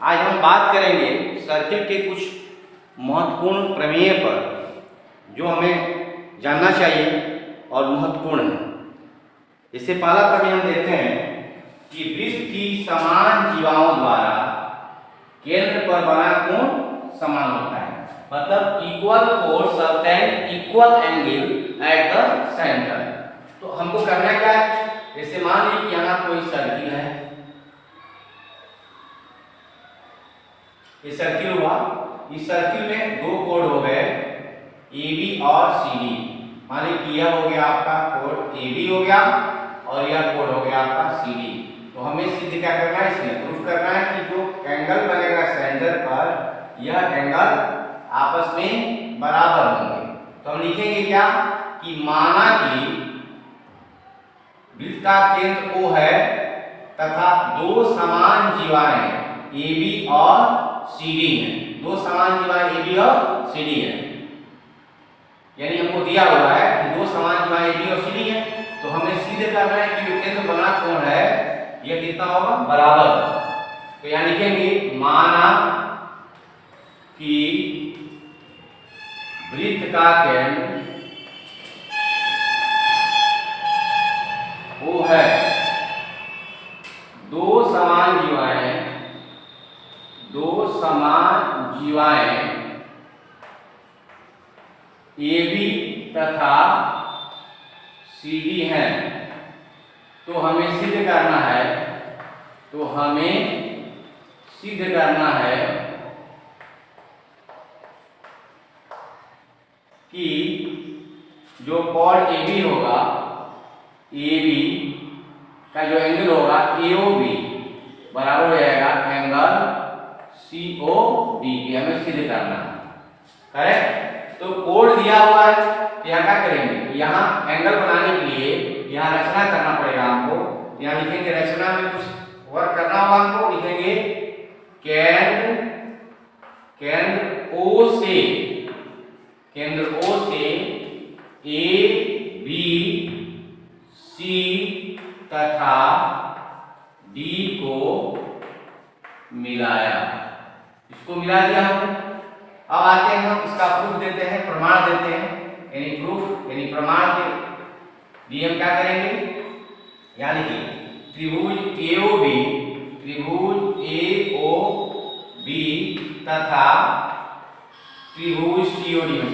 आज हम बात करेंगे सर्किल के कुछ महत्वपूर्ण प्रमेय पर जो हमें जानना चाहिए और महत्वपूर्ण है। इससे पहला प्रमेय हम देखते हैं कि वृत्त की समान जीवाओं द्वारा केंद्र पर बना कोण समान होता है, मतलब equal force subtend equal angle at the centre. तो हमको करना क्या है, जैसे मान लीजिए कि यहाँ कोई सर्किल है, ये सर्किल हुआ, इस सर्किल में दो कोण हो गए AB और CD। मान लीजिए कि यह हो गया आपका कोण AB हो गया और यह कोण हो गया आपका CD। तो हमें सीधे क्या करना है, इसमें प्रूफ करना है कि जो एंगल बनेगा सेंटर पर, यह एंगल आपस में बराबर होंगे। तो हम लिखेंगे क्या कि माना कि वृत्त का केंद्र O है तथा दो समान जीवाएं AB और CD है, दो समान जीवाएं AB और CD है। यानी हमको दिया हुआ है कि दो समान जीवाएं AB और CD है, तो हमें सीधे करना है कि जो केंद्र बना कोण है यह कितना होगा, बराबर। तो यहाँ लिखेंगे माना कि वृत्त का केंद्र वो है, दो समान जीवाएं AB तथा CD हैं। तो हमें सिद्ध करना है, कि जो कोण AB होगा, AB का जो एंगल होगा AOB बराबर हो जाएगा एंगल COD की। हमें सिद्ध करना है, करेक्ट। तो कोण दिया हुआ है, तो यहाँ क्या करेंगे, यहाँ एंगल बनाने के लिए यहाँ रचना करना पड़ेगा हमको। यहाँ लिखेंगे रचना में कुछ वर्क करना होगा हमको, लिखेंगे केंद्र O से A B C तथा D को मिलाया, इसको मिला दिया हमने। अब आते हैं हम इसका प्रूफ देते हैं, प्रमाण देते हैं, यानी प्रूफ यानी प्रमाण के लिए हम क्या करेंगे, यानी कि त्रिभुज AOB तथा त्रिभुज COD में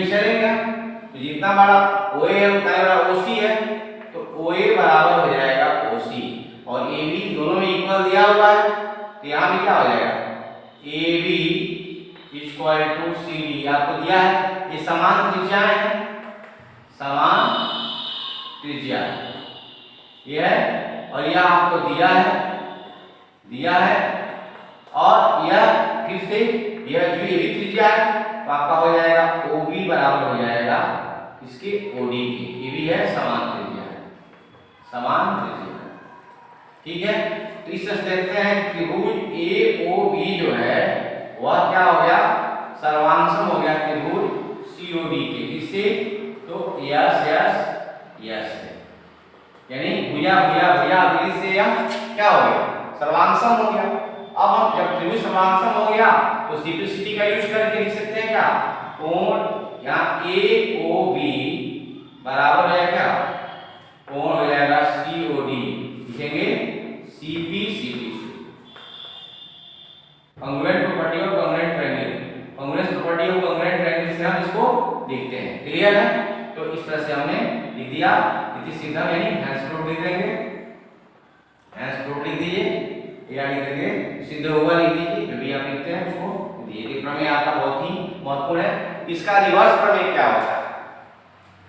चलेंगे, तो जितना बड़ा OA है उतना बड़ा OC है, तो OA बराबर हो जाएगा OC और AB दोनों में इक्वल दिया हुआ है। तो यहाँ भी क्या हो जाएगा, AB इक्वल टू CD आपको दिया है। ये समान त्रिज्या है, ये है, और यह आपको दिया है और यह फिर से यह जो AB त्रिज्या है, तो आपका हो जाएगा OB बराबर हो जाएगा इसके OD की। AB है समान त्रिज्या, ठीक है। तो इस तरह देखते हैं त्रिभुज AOB जो है वह क्या हो गया, सर्वांशम हो गया त्रिभुज COD के। इससे तो यस है, यानी भुजा से यह क्या हो गया, सर्वांशम हो गया। अब हम जब त्रिभुज सर्वांशम हो गया तो सिंपलिसिटी का यूज करके लिख सकते हैं क्या, कोण यहाँ AOB बराबर है क्या, कोण हो जाएगा COD, लिखेंगे CP से कांग्रुएंट प्रॉपर्टी और कांग्रुएंट ट्रायंगल, कांग्रुएंस प्रॉपर्टी और कांग्रुएंट ट्रायंगल से हम इसको देखते हैं। क्लियर है, तो इस तरह से हमने लिख दिया, इति सिद्धम यानी हैंस प्रूफ लिख देंगे, हैंस प्रूफ लिख दीजिए, या लिख देंगे सिद्ध होगा लिख दीजिए, जो भी आप लिखते हैं उसको ये प्रमेय आपका बहुत ही महत्वपूर्ण है। इसका रिवर्स प्रमेय क्या होता है,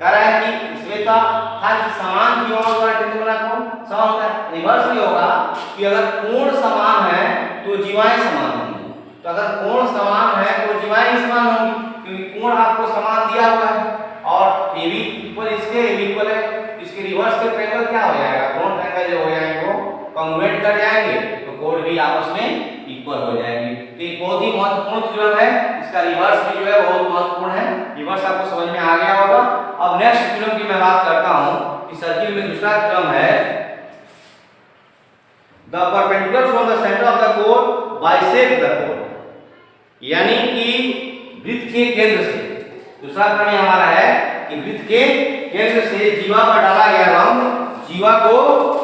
कह रहा है कि इसमें था कि समान जीवाओं द्वारा केंद्र बना कोण समान होता है। रिवर्स में होगा कि अगर कोण समान है तो जीवाएं समान होंगी, तो अगर कोण समान है तो जीवाएं समान होंगी, क्योंकि कोण आपको समान दिया हुआ है और AB इक्वल इसके AB इक्वल है। इसके रिवर्स के ट्रायंगल क्या हो जाएगा, कोण ट्रायंगल जो हो जाएंगे वो कांग्रुएंट कर जाएंगे, तो कोण भी आपस में इक्वल हो जाएंगे। तो ये बहुत ही महत्वपूर्ण थ्योरम है, इसका रिवर्स भी जो है बहुत महत्वपूर्ण है। रिवर्स आपको समझ में आ गया होगा। अब नेक्स्ट थ्योरम की मैं बात करता हूं कि सर्किल में दूसरा थ्योरम है the perpendicular from the centre of the code bisect the code, यानी कि वृत्त के केंद्र से, दूसरा प्रमेय हमारा है कि वृत्त के केंद्र से जीवा पर डाला गया लंब जीवा को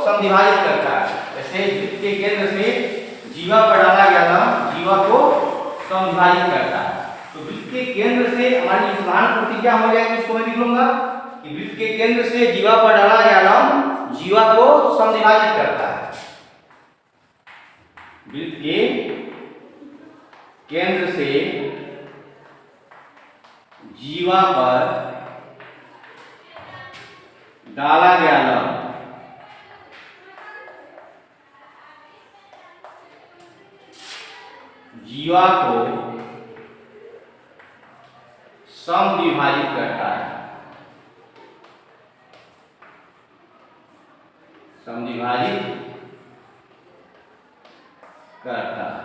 समद्विभाजित करता है। जैसे वृत्त के केंद्र से जीवा पर डाला गया लंब जीवा को समद्विभाजित करता है। तो वृत्त के केंद्र से हमारी समान पूर्ति क्या हो जाएगी, इसको मैं लिख लूंगा कि वृत्त के केंद्र से जीवा पर डाला गया लंब जीवा को समद्विभाजित करता है। वृत्त के केंद्र से जीवा पर डाला गया लंब जीवा को समद्विभाजित करता है, समद्विभाजित करता है।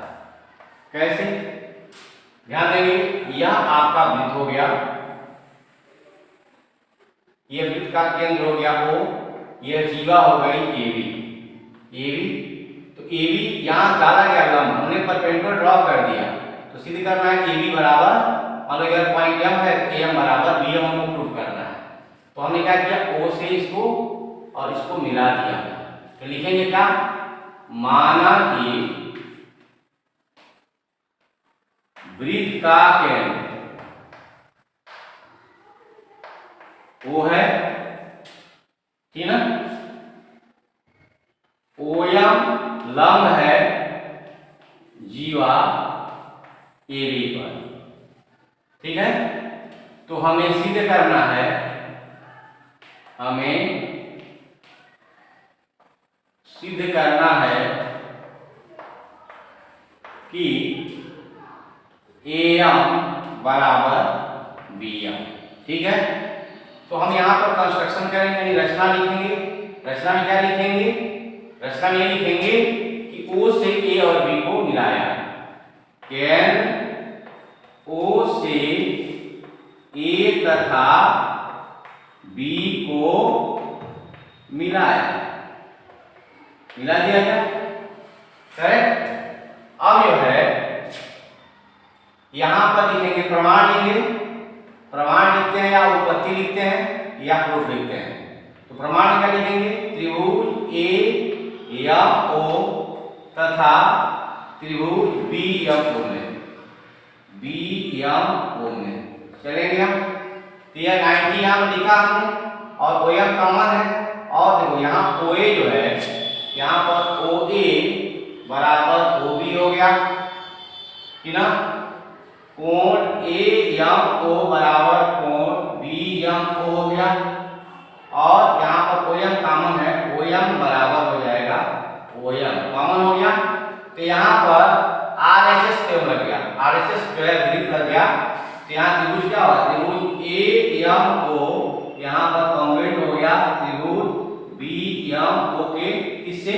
कैसे, ध्यान देंगे, यह आपका वृत्त हो गया, यह वृत्त का केंद्र हो गया O, यह जीवा हो गई AB, तो AB यहाँ डाला गया लंब हमने परपेंडिकुलर ड्रॉ कर दिया, तो सीधे करना है AB बराबर, मान लो अगर पॉइंट M है तो AM बराबर BM हमको प्रूव करना है। तो हमने क्या किया, O से इसको और इसको मिला दिया। तो लिखेंगे क्या, माना कि वृत्त का केंद्र O है, ठीक ना, OM लंब है जीवा AB पर, ठीक है। तो हमें सिद्ध करना है, हमें सिद्ध करना है कि AM बराबर BM, ठीक है। तो हम यहाँ पर कंस्ट्रक्शन करेंगे, यानी रचना लिखेंगे। रचना में क्या लिखेंगे, रचना में लिखेंगे कि O से A और B को मिलाया, केंद्र O से A तथा B को मिलाया, मिला दिया क्या, करेक्ट। अब जो है यहां पर लिखेंगे प्रमाण, लिखेंगे प्रमाण लिखते हैं या उत्पत्ति लिखते हैं या प्रूफ लिखते हैं। तो प्रमाण क्या लिखेंगे, त्रिभुज AMO तथा त्रिभुज BMO में चलेंगे हम। तो यह 90 यहाँ पर लिखा हमने और OM कॉमन है, और देखो यहाँ OA जो है, यहाँ पर OA बराबर OB हो गया, कि ना, कोण AMO बराबर कोण BMO हो गया, और यहाँ पर OM कॉमन है, OM बराबर हो जाएगा OM कॉमन हो गया। तो यहाँ पर RHS क्यों लग गया, RHS स्क्वायर वृत्त लग गया। तो यहाँ त्रिभुज क्या हुआ, त्रिभुज AMO यहाँ पर कॉन्ग्रुएंट हो गया त्रिभुज BMO के, इससे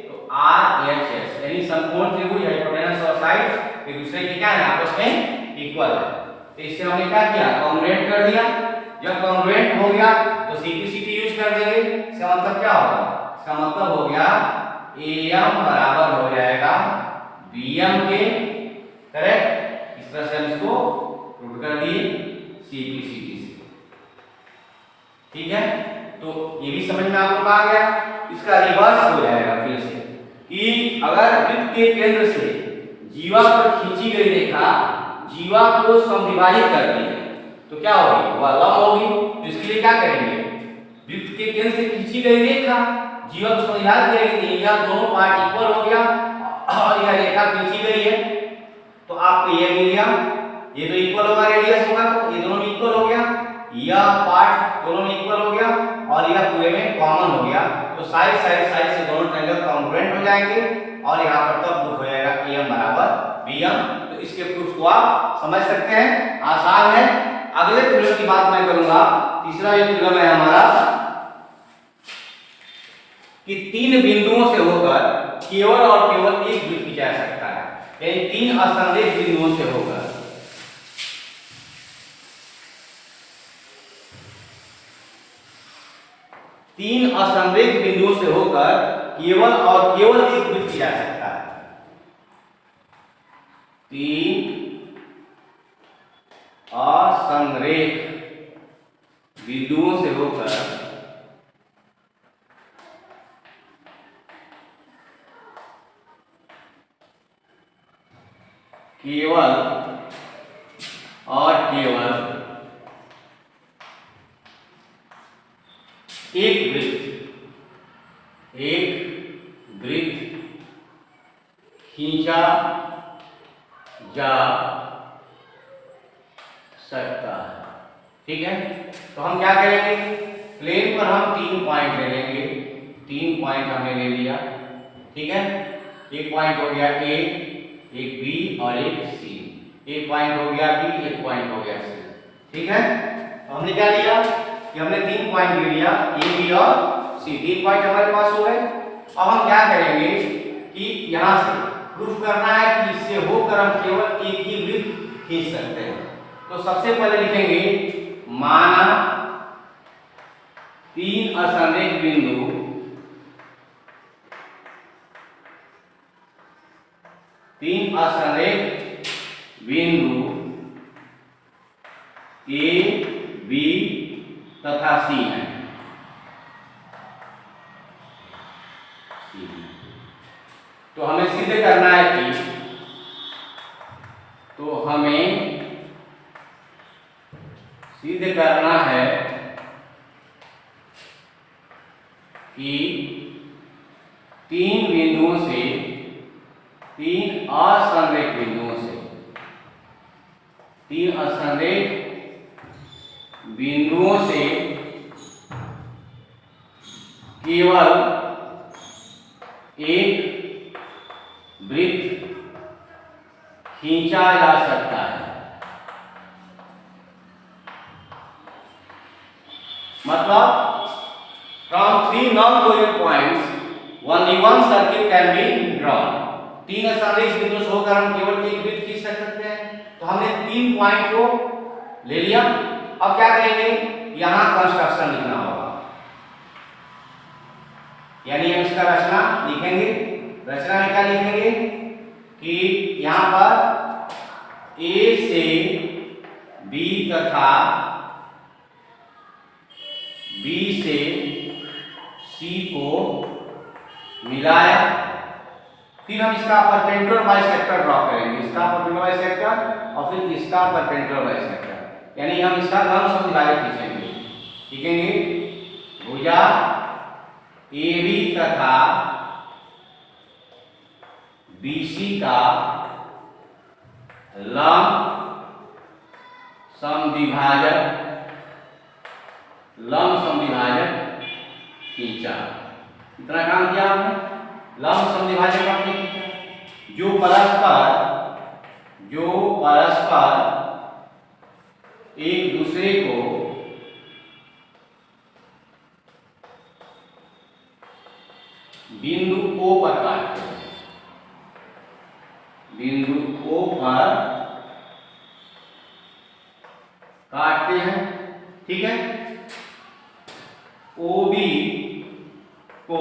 तो RHS यानी समकोण त्रिभुज हाइपोटेनस और साइड एक दूसरे के क्या है, आपस में इक्वल है। तो इससे हमने क्या किया, कॉन्ग्रुएंट कर दिया। जब कॉन्ग्रुएंट हो गया तो CP/CT यूज कर देंगे। इसका मतलब क्या होगा, इसका मतलब हो गया AM बराबर हो जाएगा BM के, करेक्ट। इस तरह से हम इसको प्रूव कर दिए CP/CT से, ठीक है। तो ये भी समझ में आप लोग आ गया। इसका रिवर्स हो जाएगा फिर से, कि अगर वृत्त के केंद्र से जीवा पर खींची गई रेखा जीवा को समद्विभाजित करती है तो क्या होगी, वह लंब होगी। तो इसके लिए क्या करेंगे, वृत्त के केंद्र से खींची गई रेखा जीवा को समद्विभाजित करेगी, यह दोनों पार्ट इक्वल हो गया और यह रेखा खींची गई है तो आपको ये मिल गया, ये तो इक्वल होगा, रेडियस होगा, तो ये दोनों इक्वल हो गया, यह पार्ट दोनों में इक्वल हो गया और यह पूरे में कॉमन हो गया। तो साइड से दोनों ट्रायंगल कॉन्ग्रुएंट हो जाएंगे और यहाँ पर तब प्रूफ हो जाएगा AM बराबर BM। तो इसके प्रूफ को आप समझ सकते हैं, आसान है। अगले थ्योरम की बात मैं करूंगा। तीसरा जो थ्योरम है हमारा कि तीन बिंदुओं से होकर केवल और केवल एक वृत्त खींचा जा सकता है, यानी तीन असंरेख बिंदुओं से होकर तीन असंरेख बिंदुओं से होकर केवल और केवल एक वृत्त खींचा जा सकता है। 3 असंरेख बिंदुओं से होकर केवल और केवल एक वृत्त खींचा जा सकता है। ठीक है, तो हम क्या करेंगे, प्लेन पर हम 3 पॉइंट ले लेंगे। 3 पॉइंट हमने ले लिया। ठीक है, एक पॉइंट हो गया ए, एक बी और एक सी। एक पॉइंट हो गया बी, एक पॉइंट हो गया सी। ठीक है, तो हमने क्या लिया कि हमने 3 पॉइंट ले लिया, ए बी और सी। 3 पॉइंट हमारे पास हो गए। अब हम क्या करेंगे कि यहां से प्रूफ करना है कि इससे होकर हम केवल एक ही वृत्त खींच सकते हैं। तो सबसे पहले लिखेंगे, माना 3 असंरेख बिंदु ए, बी तथा सी है। तो हमें सिद्ध करना है कि कि 3 बिंदुओं से 3 असंरेख बिंदुओं से 3 असंरेख बिंदुओं से केवल एक वृत्त खींचा जा सकता है। मतलब from 3 non-covalent points only one circle can be drawn। 3 असंरेख बिंदुओं से होकर हम केवल एक वृत्त खींच सकते हैं। तो हमने 3 पॉइंट को ले लिया। अब क्या करेंगे, यहां कंस्ट्रक्शन लिखना होगा, यानी हम इसका रचना लिखेंगे। रचना में क्या लिखेंगे कि यहां पर ए से बी तथा बी से सी को मिलाया। फिर हम इसका परपेंडिकुलर बाइसेक्टर ड्रॉ करेंगे, इसका परपेंडिकुलर बाइसेक्टर और फिर इसका परपेंडिकुलर बाइसेक्टर, यानी हम इसका लंब समद्विभाजक खींचेंगे। लिखेंगे भुजा AB तथा BC का लंब समद्विभाजक खींचा। इतना काम किया आपने, लंब समद्विभाजक आपने खींचा जो परस्पर एक दूसरे को बिंदु O पर काटते हैं, बिंदु O पर काटते हैं। ठीक है, OB को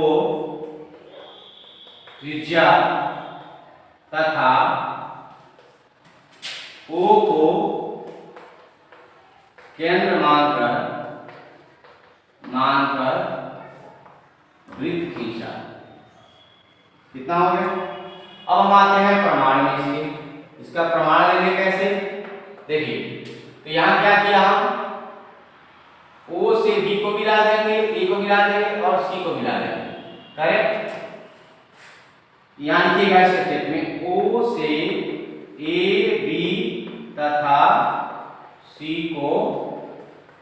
त्रिज्या तथा O को केंद्र मानकर वृत्त खींचा। कितना हो गया। अब हम आते हैं प्रमाण में से। इसका प्रमाण लेंगे कैसे, देखिए, तो यहां क्या किया, हम O से B को मिला देंगे, A को मिला देंगे और C को मिला देंगे। करेक्ट, यहां लिखिएगा इस स्टेप में O से A, B तथा C को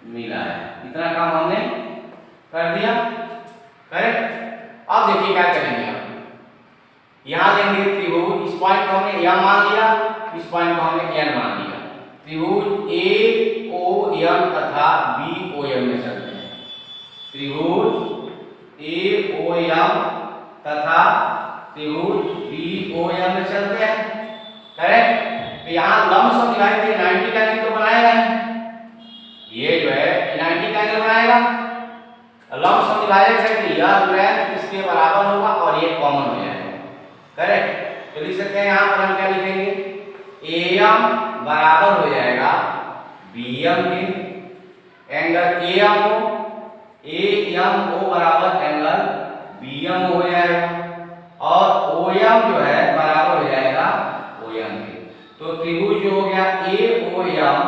मिलाया। इतना काम हमने कर दिया। करेक्ट, अब देखिए क्या करेंगे हम, यहां देंगे त्रिभुज। इस पॉइंट को हमने M मान लिया, इस पॉइंट को हमने N मान लिया। त्रिभुज AOM तथा BOM में चलते हैं। त्रिभुज AOM तथा त्रिभुज BOM में चलते हैं। करेक्ट, तो यहाँ लंब समद्विभाजक 90 का एंगल तो बनाएगा ही, ये जो है 90 का एंगल बनाएगा। लंब समद्विभाजक है कि यह लेंथ इसके बराबर होगा और ये कॉमन हो जाएगा। करेक्ट। तो लिख सकते हैं यहाँ पर हम क्या लिखेंगे, AM बराबर हो जाएगा BM के, एंगल AMO बराबर एंगल BM हो जाएगा, और OM जो है बराबर हो जाएगा OM के। तो त्रिभुज जो हो गया AOM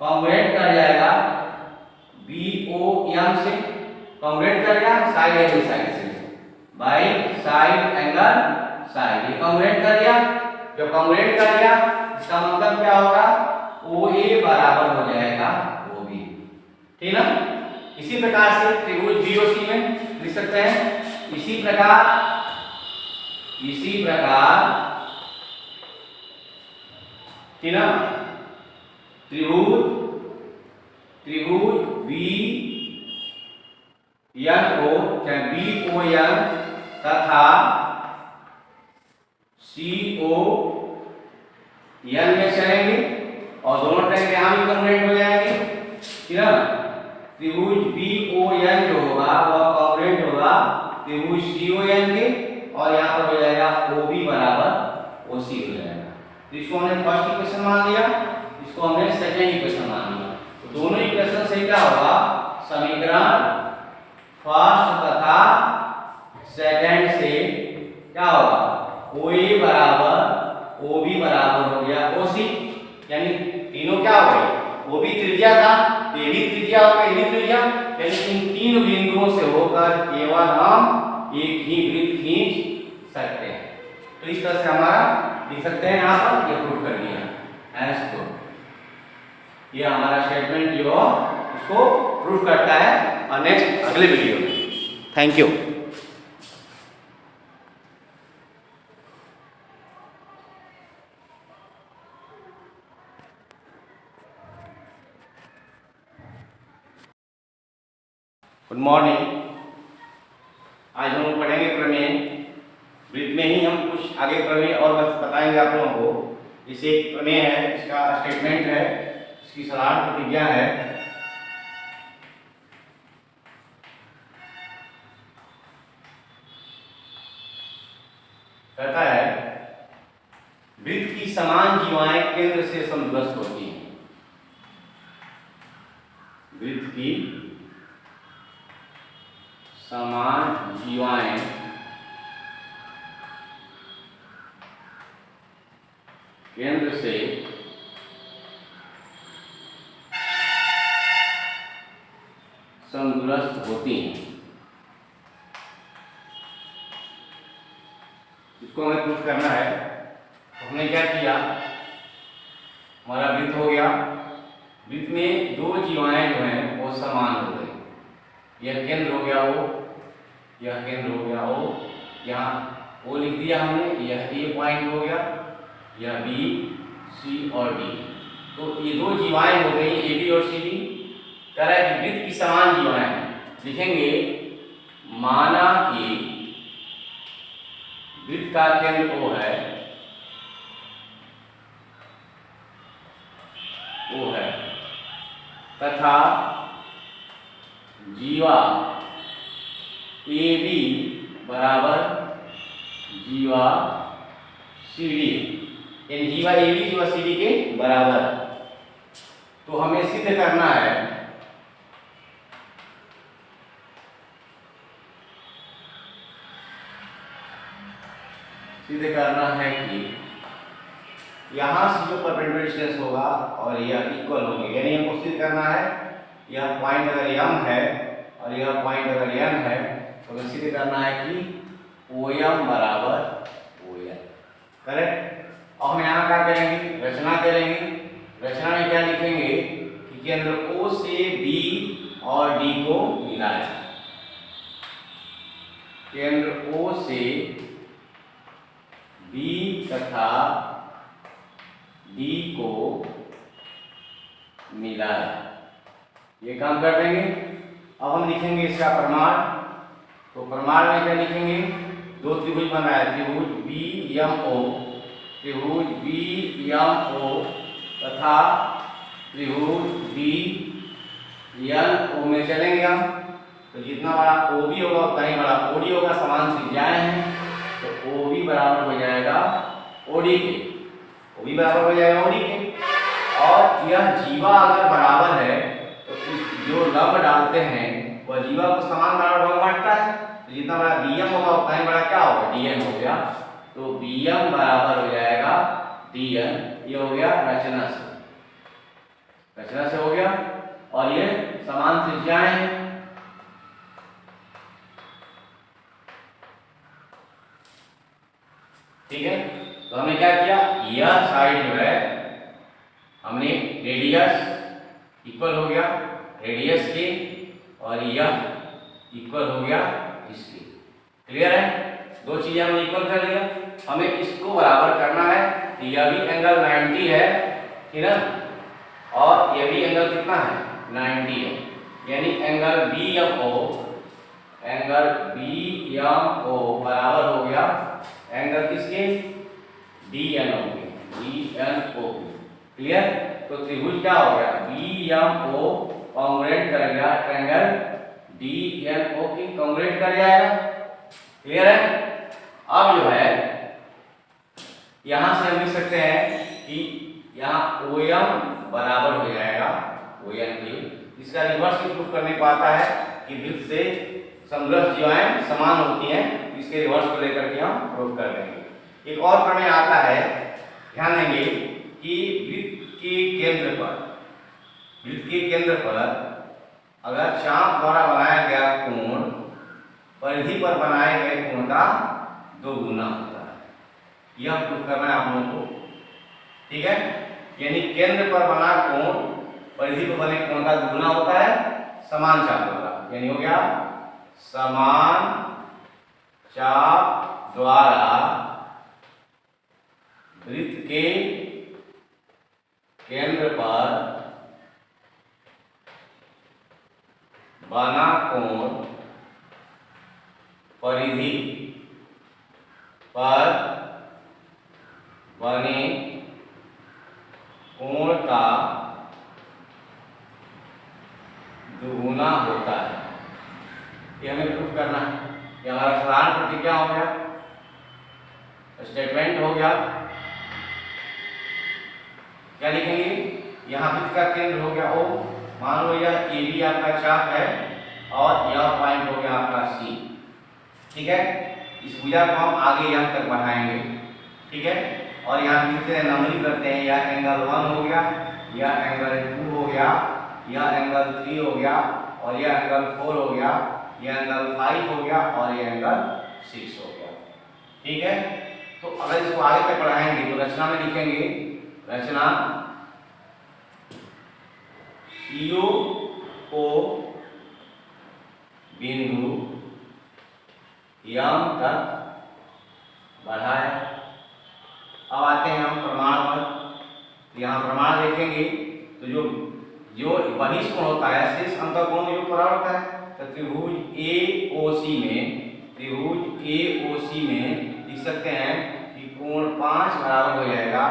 कॉन्ग्रुएंट कर जाएगा BOM से, कॉन्ग्रुएंट करेगा साइड एंगल साइड से, बाई साइड एंगल साइड, ये कॉन्ग्रुएंट कर दिया। जब कॉन्ग्रुएंट कर दिया इसका मतलब क्या होगा, OA बराबर हो जाएगा OB, ठीक ना। इसी प्रकार से त्रिभुज BOC में लिख सकते हैं, इसी प्रकार ठीक ना, त्रिभुज BON तथा CON में चलेंगे और दोनों ट्रेन यहाँ भी कॉन्ग्रुएंट हो जाएंगे, ठीक ना। त्रिभुज BON जो होगा वह कॉन्ग्रुएंट होगा त्रिभुज CON के, और यहाँ पर हो जाएगा OB बराबर OC हो जाएगा। तो इसको हमने फर्स्ट इक्वेशन मान लिया, इसको हमने सेकंड इक्वेशन मान लिया। तो दोनों इक्वेशन से क्या होगा, समीकरण फर्स्ट तथा सेकंड से क्या होगा, OA बराबर OB बराबर हो गया OC, यानी तीनों क्या हो गए, OB त्रिज्या था तो ये भी त्रिज्या होगा, ये भी त्रिज्या, यानी इन तीन बिंदुओं से होकर केवल हम एक ही वृत्त खींच सकते हैं। तो इस तरह से हमारा लिख सकते हैं, यहाँ पर ये प्रूव कर दिया एस को, ये हमारा स्टेटमेंट जो उसको प्रूव करता है। और नेक्स्ट अगले वीडियो में, थैंक यू। Good morning. आज हम लोग पढ़ेंगे प्रमेय, वृत्त में ही हम कुछ आगे प्रमेय और बताएंगे आप लोगों को। इसे एक प्रमेय है, इसका स्टेटमेंट है, इसकी साधारण प्रतिज्ञा है। कहता है वृत्त की समान जीवाएं केंद्र से समदूरस्थ होती हैं। वृत्त की समान जीवाएं केंद्र से समदूरस्थ होती हैं। इसको हमें प्रूफ करना है। तो हमने क्या किया, हमारा वृत्त हो गया, वृत्त में दो जीवाएं जो हैं वो समान हो गई। यह केंद्र हो गया O, यह केंद्र हो गया O, यहाँ O लिख दिया हमने, यह A पॉइंट हो गया, यह B, C और D। तो ये दो जीवाएं हो गई AB और CD। कह रहा है कि वृत्त की समान जीवाएं हैं। लिखेंगे माना कि वृत्त का केंद्र O है तथा जीवा AB बराबर जीवा CD, यानी जीवा AB जीवा CD के बराबर। तो हमें सिद्ध करना है कि यहाँ से जो परपेंडिकुलर डिस्टेंस होगा और यह इक्वल होंगे, यानी हमको सिद्ध करना है यह पॉइंट अगर M है और यह पॉइंट अगर N है तो हमें सिद्ध करना है कि OM बराबर ON। करेक्ट। और हम यहाँ क्या करेंगे, रचना करेंगे। रचना में क्या लिखेंगे कि केंद्र O से B और D को मिलाएं। केंद्र O से B तथा D को मिलाएं, ये काम कर देंगे। अब हम लिखेंगे इसका प्रमाण। तो प्रमाण में क्या लिखेंगे, दो त्रिभुज बन रहा है, त्रिभुज BMO, त्रिभुज BMO तथा त्रिभुज BNO में चलेंगे हम। तो जितना बड़ा OB होगा उतना ही बड़ा OD होगा, समान त्रिज्याएं हैं, तो OB बराबर हो जाएगा OD के, OB बराबर हो जाएगा OD के। और यह जीवा अगर बराबर है तो इस जो लंब डालते हैं वह जीवा को समान बराबर भाग बांटता है, तो जितना बड़ा BM होगा उतना ही बड़ा क्या होगा DN हो गया, तो BM बराबर हो जाएगा DN। ये हो गया रचना से हो गया, और ये समान त्रिज्याएं हैं। ठीक है, तो हमने क्या किया, यह साइड जो है हमने रेडियस इक्वल हो गया रेडियस के, और यह इक्वल हो गया इसके। क्लियर है, दो चीजें हमने इक्वल कर लिया, हमें इसको बराबर करना है। यह भी एंगल 90 है, ठीक है, और यह भी एंगल कितना है 90 है, यानी एंगल BMO बराबर हो गया एंगल किसके DNO के। क्लियर, तो त्रिभुज क्या हो गया BMO कॉन्ग्रुएंट कर गया ट्रायंगल DNO की, कॉन्ग्रुएंट कर जाएगा। क्लियर है, अब जो है यहां से हम लिख सकते हैं कि यहाँ OM बराबर हो जाएगा ON के। इसका रिवर्स प्रूफ करने को आता है कि वृत्त से समग्र जीवाएं समान होती हैं, इसके रिवर्स को लेकर के हम प्रूफ कर देंगे। एक और प्रमेय आता है, ध्यान देंगे कि वृत्त के केंद्र पर अगर चाप द्वारा बनाया गया कोण परिधि पर बनाए गए कोण का 2 गुना होता है, यह प्रूफ करना है आप लोगों को। ठीक है, यानी केंद्र पर बना कोण परिधि पर बने कोण का 2 गुना होता है समान चाप द्वारा, यानी हो गया समान चाप द्वारा वृत्त के केंद्र पर बना कोण परिधि पर बने कोण का 2 गुना होता है। ये हमें प्रूफ करना है। ये हमारा साधारण प्रतिक्रिया हो गया, स्टेटमेंट हो गया। क्या लिखेंगे, यहाँ वृत्त का केंद्र हो गया O, मान लो यह AB आपका चाप है और यह पॉइंट हो गया आपका C। ठीक है, इस भुजा को हम आगे यहाँ तक बढ़ाएंगे। ठीक है, और यहाँ लिखते हैं, नंबरिंग करते हैं, यह एंगल 1 हो गया, यह एंगल 2 हो गया, यह एंगल 3 हो गया, और यह एंगल 4 हो गया, यह एंगल 5 हो गया, और यह एंगल 6 हो गया। ठीक है, तो अगर इसको आगे तक बढ़ाएंगे तो रचना में लिखेंगे, रचना CO को बिंदु M तक बढ़ाए। अब आते हैं हम प्रमाण पर। यहाँ प्रमाण देखेंगे तो जो बहिष्ठ कोण होता है, शेष अंतःकोण जो बराबर होता है, तो त्रिभुज AOC में लिख सकते हैं कि कोण 5 बराबर हो जाएगा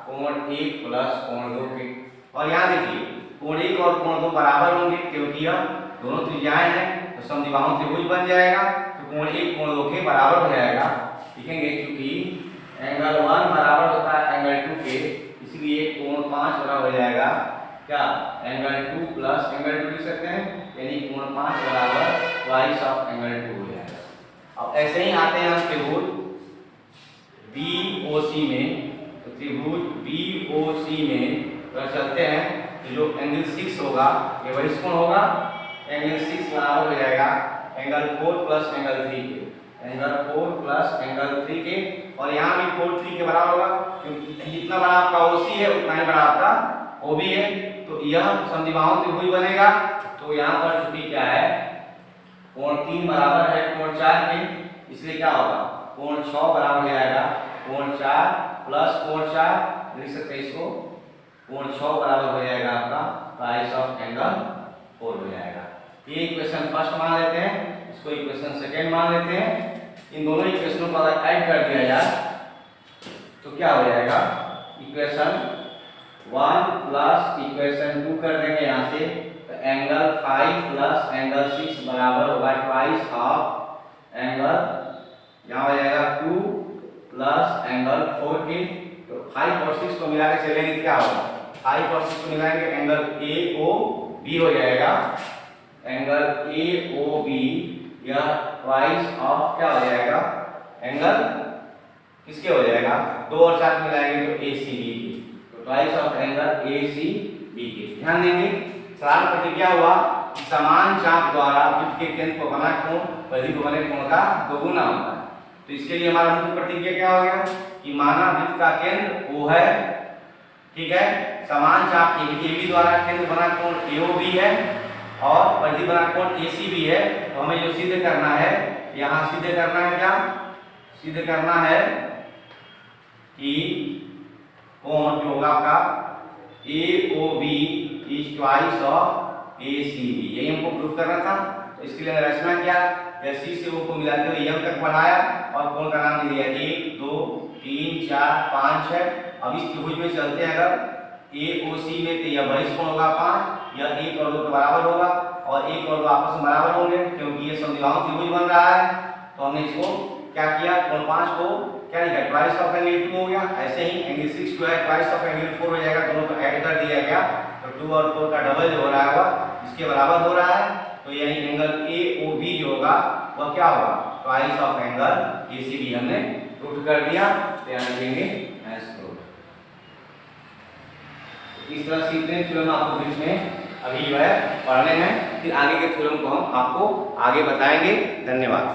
कोण 1 प्लस कोण 2 के। और यहाँ देखिए कोण 1 और कोण 2 बराबर होंगे, क्योंकि यह दोनों त्रिज्याएं हैं, तो समद्विबाहु त्रिभुज बन जाएगा, तो कोण 1 कोण 2 के बराबर हो जाएगा। लिखेंगे क्योंकि एंगल 1 बराबर होता है एंगल 2 के, इसलिए कोण 5 बराबर हो जाएगा क्या एंगल 2 प्लस एंगल 2 लिख सकते हैं, यानी कोण 5 बराबर ट्वाइस ऑफ एंगल 2 हो जाएगा। अब ऐसे ही आते हैं हम त्रिभुज BOC में, तो त्रिभुज BOC में अगर चलते हैं तो जो एंगल 6 होगा ये बहिष्ठ कोण होगा, एंगल 6 बराबर हो जाएगा एंगल 4 प्लस एंगल 3 के, एंगल 4 प्लस एंगल 3 के, और यहाँ भी 4 3 के बराबर होगा, क्योंकि जितना बड़ा आपका OC है उतना ही बड़ा आपका OB है, तो यह समद्विबाहु त्रिभुज बनेगा। तो यहाँ पर चूंकि क्या है कोण 3 बराबर है कोण 4 के, इसलिए क्या होगा कोण 6 बराबर हो जाएगा कोण 4 प्लस कोण 4, लिख सकते हैं इसको, कोण 6 बराबर हो जाएगा आपका ट्वाइस ऑफ एंगल 4 हो जाएगा। ये इक्वेशन फर्स्ट मान लेते हैं, इसको इक्वेशन सेकेंड मान लेते हैं। इन दोनों इक्वेशनों को अगर ऐड कर दिया जाए तो क्या हो जाएगा, इक्वेशन 1 प्लस इक्वेशन 2 कर देंगे यहाँ से, तो एंगल 5 प्लस एंगल 6 बराबर होगा ट्वाइस ऑफ एंगल, यहाँ हो जाएगा 2 प्लस एंगल 14। तो 5 और 6 को मिला के चलेंगे क्या होगा, 5 और 6 को मिलाएंगे एंगल AOB हो जाएगा। एंगल AOB यह ट्वाइस ऑफ क्या हो जाएगा, एंगल किसके हो जाएगा, 2 और 4 मिलाएंगे तो ACB के, तो ट्वाइस ऑफ एंगल ACB के। ध्यान देंगे सवाल में क्या हुआ, समान चाप द्वारा वृत्त के केंद्र को बना कोण परिधि को बने कोण का दोगुना होता है। तो इसके लिए हमारा मुख्य प्रतिज्ञा क्या हो गया कि माना वृत्त का केंद्र O है, ठीक है, समान चाप AB द्वारा केंद्र बना कोण AOB है और परिधि बना कोण ACB है। तो हमें जो सिद्ध करना है, यहाँ सिद्ध करना है क्या, सिद्ध करना है कि कोण जो होगा आपका AOB is twice of ACB, यही हमको प्रूव करना था। तो इसके लिए रचना क्या, C से O को मिलाते हुए M तक बढ़ाया और कोण का नाम दे दिया 1 2 3 4 5 है। अब इस त्रिभुज में चलते हैं, अगर AOC में तो यह बहिष कोण होगा 5, यह 1 और 2 के बराबर होगा और 1 और 2 आपस में बराबर होंगे क्योंकि ये समद्विबाहु त्रिभुज बन रहा है। तो हमने इसको क्या किया, कोण 5 को क्या लिखा, ट्वाइस ऑफ एंगल 2 हो गया। ऐसे ही एंगल 6 जो है ट्वाइस ऑफ एंगल 4 हो जाएगा, दोनों को ऐड कर दिया गया तो 2 और 4 का डबल जो हो रहा है वह इसके बराबर हो रहा है। तो यानी एंगल AOB जो होगा वह क्या होगा, ट्वाइस ऑफ एंगल ACB हमने प्रूव कर दिया। तो यहाँ लिखेंगे एस प्रूव। इस तरह से इतने थ्योरम आपको बीच में अभी जो है पढ़ने हैं, फिर आगे के थ्योरम को हम आपको आगे बताएंगे। धन्यवाद।